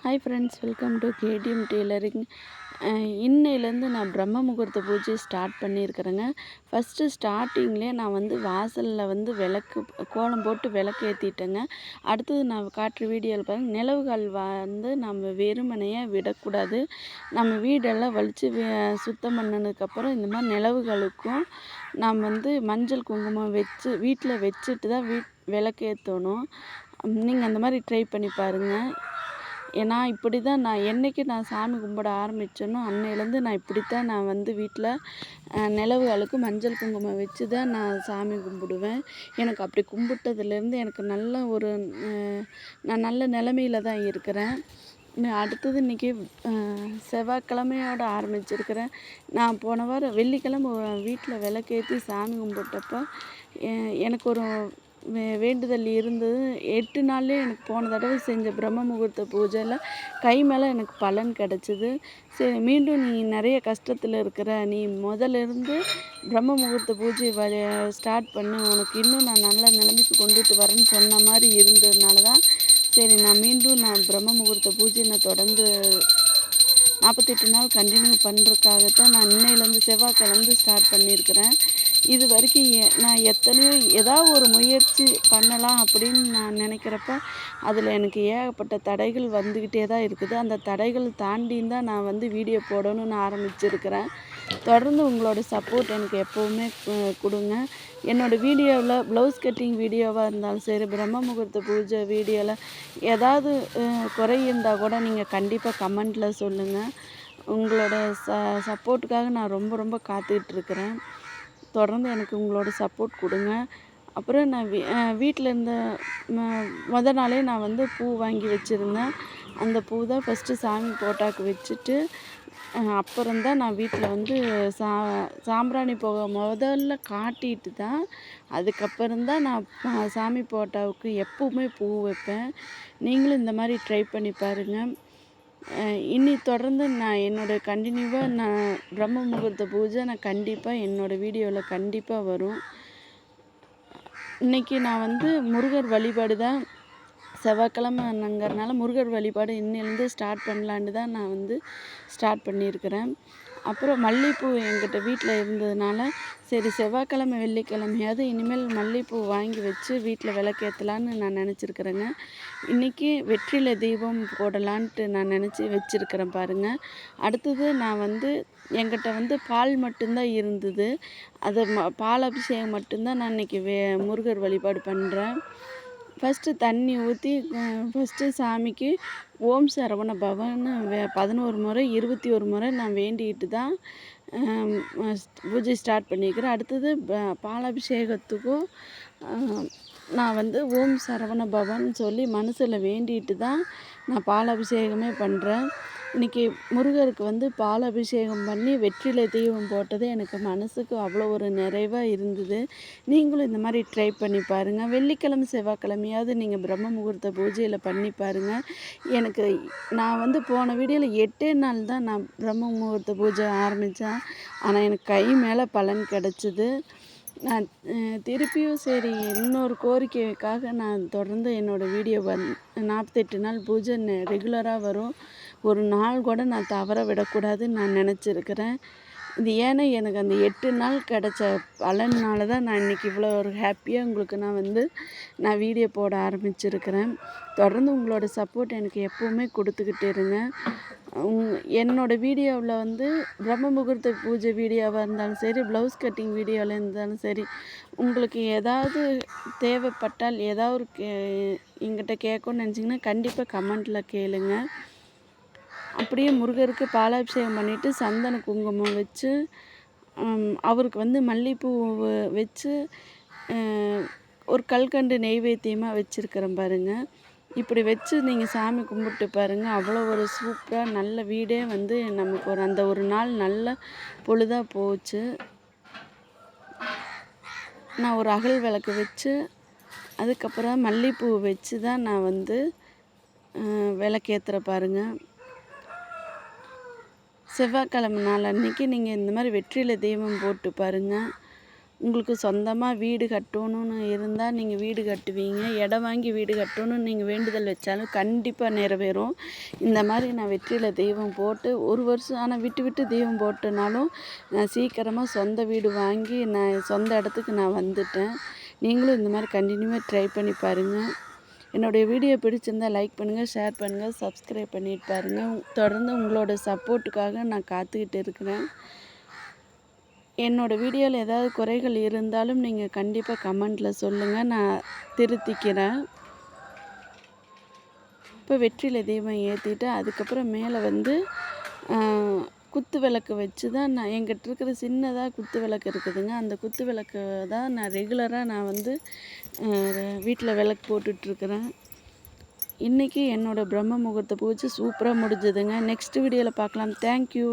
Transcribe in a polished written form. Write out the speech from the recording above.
Hi friends, welcome to KTM tailoring. இன்னையிலேருந்து நான் பிரம்ம முகூர்த்த பூஜை ஸ்டார்ட் பண்ணியிருக்கிறேங்க. ஃபஸ்ட்டு ஸ்டார்டிங்லேயே நான் வாசலில் கோலம் போட்டு விளக்கு ஏற்றிட்டேங்க. அடுத்தது நான் காட்டுற வீடியோவில் பாருங்கள், நிலவுகள் நம்ம வெறுமனையாக விடக்கூடாது. நம்ம வீடெல்லாம் வலித்து சுத்தம் பண்ணதுக்கப்புறம் இந்த மாதிரி நிலவுகளுக்கும் நாம் மஞ்சள் குங்குமம் வச்சு வீட்டில் வச்சுட்டு தான் விளக்கு ஏற்றணும். நீங்கள் அந்த மாதிரி ட்ரை பண்ணி பாருங்கள். ஏன்னா இப்படி தான் என்னைக்கு நான் சாமி கும்பிட ஆரம்பித்தேனோ அன்னையிலேருந்து நான் இப்படித்தான் வீட்டில் நிலவுகளுக்கு மஞ்சள் குங்குமம் வச்சு தான் நான் சாமி கும்பிடுவேன். எனக்கு அப்படி கும்பிட்டதுலேருந்து எனக்கு நான் நல்ல நிலமையில தான் இருக்கிறேன். அடுத்தது இன்றைக்கி செவ்வாய்க்கிழமையோட ஆரம்பிச்சிருக்கிறேன். நான் போன வாரம் வெள்ளிக்கிழமை வீட்டில் விளக்கேற்றி சாமி கும்பிட்டப்போ எனக்கு ஒரு வேண்டுதல் இருந்தது. 8 நாள்லேயே எனக்கு போன தடவை செஞ்ச பிரம்ம முகூர்த்த பூஜையில் கை மேலே எனக்கு பலன் கிடச்சிது. சரி, மீண்டும் நீ நிறைய கஷ்டத்தில் இருக்கிற, நீ முதல்லேருந்து பிரம்ம முகூர்த்த பூஜை ஸ்டார்ட் பண்ணு, உனக்கு இன்னும் நான் நல்ல நிலைமைக்கு கொண்டுட்டு வரேன்னு சொன்ன மாதிரி இருந்ததுனால தான் சரி நான் பிரம்ம முகூர்த்த பூஜை தொடர்ந்து 48 நாள் கண்டினியூ பண்ணுறதுக்காகத்தான் நான் இன்னையிலேருந்து செவ்வாய்க்கிழந்து ஸ்டார்ட் பண்ணியிருக்கிறேன். இது வரைக்கும் நான் ஏதாவது ஒரு முயற்சி பண்ணலாம் அப்படின்னு நான் நினைக்கிறப்ப அதில் எனக்கு ஏகப்பட்ட தடைகள் வந்துக்கிட்டே தான் இருக்குது. அந்த தடைகள் தாண்டியும் தான் நான் வீடியோ போடணும்னு ஆரம்பிச்சிருக்கிறேன். தொடர்ந்து உங்களோட சப்போர்ட் எனக்கு எப்போவுமே கொடுங்க. என்னோடய வீடியோவில் ப்ளவுஸ் கட்டிங் வீடியோவாக இருந்தாலும் சரி, பிரம்ம முகூர்த்த பூஜை வீடியோவில் ஏதாவது குறை இருந்தால் கூட நீங்கள் கண்டிப்பாக கமெண்டில் சொல்லுங்கள். உங்களோட சப்போர்ட்டுக்காக நான் ரொம்ப ரொம்ப காத்துக்கிட்டுருக்கிறேன். தொடர்ந்து எனக்கு உங்களோட சப்போர்ட் கொடுங்க. அப்புறம் நான் வீட்டில் இருந்த மொதல் நாளே நான் பூ வாங்கி வச்சுருந்தேன். அந்த பூ தான் ஃபஸ்ட்டு சாமி போட்டாக்கு வச்சுட்டு அப்புறம்தான் நான் வீட்டில் சாம்பிராணி புகை முதல்ல காட்டிட்டு தான் அதுக்கப்புறம்தான் நான் சாமி போட்டாவுக்கு எப்போவுமே பூ வைப்பேன். நீங்களும் இந்த மாதிரி ட்ரை பண்ணி பாருங்கள். இனி தொடர்ந்து நான் கண்டினியூவாக பிரம்ம முகூர்த்த பூஜை கண்டிப்பாக என்னோடய வீடியோவில் கண்டிப்பாக வரும். இன்றைக்கி நான் முருகர் வழிபாடு தான், செவ்வாய்க்கிழமைங்கிறனால முருகர் வழிபாடு இன்னிலேருந்து ஸ்டார்ட் பண்ணலான்னு தான் நான் ஸ்டார்ட் பண்ணியிருக்கிறேன். அப்புறம் மல்லிகைப்பூ என்கிட்ட வீட்டில் இருந்ததுனால சரி செவ்வாய்க்கிழமை வெள்ளிக்கிழமையாவது இனிமேல் மல்லிகைப்பூ வாங்கி வச்சு வீட்டில் விளக்கேற்றலான்னு நான் நினச்சிருக்கிறேங்க. இன்றைக்கி வெற்றிலை தீபம் போடலான்ட்டு நான் நினச்சி வச்சுருக்கிறேன் பாருங்கள். அடுத்தது நான் என்கிட்ட பால் மட்டும்தான் இருந்தது. அது பால் அபிஷேகம் மட்டும்தான் நான் இன்றைக்கி முருகர் வழிபாடு பண்ணுறேன். ஃபஸ்ட்டு தண்ணி ஊற்றி ஃபஸ்ட்டு சாமிக்கு ஓம் சரவண பவன்னு 11 முறை 21 முறை நான் வேண்டிக்கிட்டு தான் பூஜை ஸ்டார்ட் பண்ணியிருக்கிறேன். அடுத்தது பாலாபிஷேகத்துக்கும் நான் ஓம் சரவண பவன் சொல்லி மனசில் வேண்டிட்டு தான் நான் பாலாபிஷேகமே பண்ணுறேன். இன்றைக்கி முருகருக்கு பாலாபிஷேகம் பண்ணி வெற்றிலை தீபம் போட்டது எனக்கு மனசுக்கு அவ்வளோ ஒரு நிறைவாக இருந்தது. நீங்களும் இந்த மாதிரி ட்ரை பண்ணி பாருங்கள். வெள்ளிக்கிழமை செவ்வாய்க்கிழமையாவது நீங்கள் பிரம்ம முகூர்த்த பூஜையில் பண்ணி பாருங்கள். நான் போன வீடியோவில் 8 நாள் தான் நான் பிரம்ம முகூர்த்த பூஜை ஆரம்பித்தேன். ஆனால் எனக்கு கை மேலே பலன் கிடச்சிது. நான் திருப்பியும் சரி இன்னொரு கோரிக்கைக்காக நான் தொடர்ந்து என்னோடய வீடியோ 48 நாள் பூஜை ரெகுலராக வரும். ஒரு நாள் கூட நான் தவற விடக்கூடாதுன்னு நான் நினச்சிருக்கிறேன். இது ஏன்னா எனக்கு அந்த 8 நாள் கிடச்ச பலனால் தான் நான் இன்றைக்கி இவ்வளோ ஒரு ஹாப்பியாக உங்களுக்கு நான் வீடியோ போட ஆரம்பிச்சிருக்கிறேன். தொடர்ந்து உங்களோட சப்போர்ட் எனக்கு எப்போவுமே கொடுத்துக்கிட்டு இருங்க. என்னோடய வீடியோவில் பிரம்ம முகூர்த்த பூஜை வீடியோவாக இருந்தாலும் சரி, ப்ளவுஸ் கட்டிங் வீடியோவில் இருந்தாலும் சரி, உங்களுக்கு ஏதாவது தேவைப்பட்டால் ஏதாவது என்கிட்ட கேட்கணும்னு நினச்சிங்கன்னா கண்டிப்பாக கமெண்டில் கேளுங்க. அப்படியே முருகருக்கு பாலாபிஷேகம் பண்ணிவிட்டு சந்தன குங்குமம் வச்சு அவருக்கு மல்லிகைப்பூ வச்சு ஒரு கல்கண்டு நெய்வேத்தியமாக வச்சுருக்கிறேன் பாருங்கள். இப்படி வச்சு நீங்கள் சாமி கும்பிட்டு பாருங்கள். அவ்வளோ ஒரு சூப்பராக நல்ல வீடே நமக்கு அந்த ஒரு நாள் நல்ல பொழுதாக போச்சு. நான் ஒரு அகல் விளக்கு வச்சு அதுக்கப்புறம் மல்லிகைப்பூ வச்சு தான் நான் விளக்கேற்றுற பாருங்கள். செவ்வாய்க்கிழமை நாள் அன்றைக்கி நீங்கள் இந்த மாதிரி வெற்றிலை தீபம் போட்டு பாருங்கள். உங்களுக்கு சொந்தமாக வீடு கட்டணும்னு இருந்தால் நீங்கள் வீடு கட்டுவீங்க. இடம் வாங்கி வீடு கட்டணும்னு நீங்கள் வேண்டுதல் வச்சாலும் கண்டிப்பாக நிறைவேறும். இந்த மாதிரி நான் வெற்றிலை தீபம் போட்டு 1 வருஷம் ஆனால் விட்டு விட்டு தீபம் போட்டனாலும் நான் சீக்கிரமாக சொந்த வீடு வாங்கி நான் சொந்த இடத்துக்கு நான் வந்துட்டேன். நீங்களும் இந்த மாதிரி கண்டினியூவாக ட்ரை பண்ணி பாருங்கள். என்னுடைய வீடியோ பிடிச்சிருந்தால் லைக் பண்ணுங்கள், ஷேர் பண்ணுங்கள், சப்ஸ்கிரைப் பண்ணிட்டு பாருங்கள். தொடர்ந்து உங்களோட சப்போர்ட்டுக்காக நான் காத்துக்கிட்டு இருக்கிறேன். என்னோடய வீடியோவில் ஏதாவது குறைகள் இருந்தாலும் நீங்கள் கண்டிப்பாக கமெண்டில் சொல்லுங்கள், நான் திருத்திக்கிறேன். இப்போ வெற்றிலை தீபம் ஏற்றிட்டு அதுக்கப்புறம் மேலே வந்து குத்து விளக்கு வச்சு தான் நான் என்கிட்ட இருக்கிற சின்னதாக குத்து விளக்கு இருக்குதுங்க. அந்த குத்து விளக்கு தான் நான் ரெகுலராக நான் வந்து வீட்டில் விளக்கு போட்டுட்ருக்கிறேன். இன்றைக்கி என்னோடய பிரம்ம முகூர்த்த பூஜை சூப்பராக முடிஞ்சதுங்க. நெக்ஸ்ட் வீடியோவில் பார்க்கலாம். தேங்க்யூ.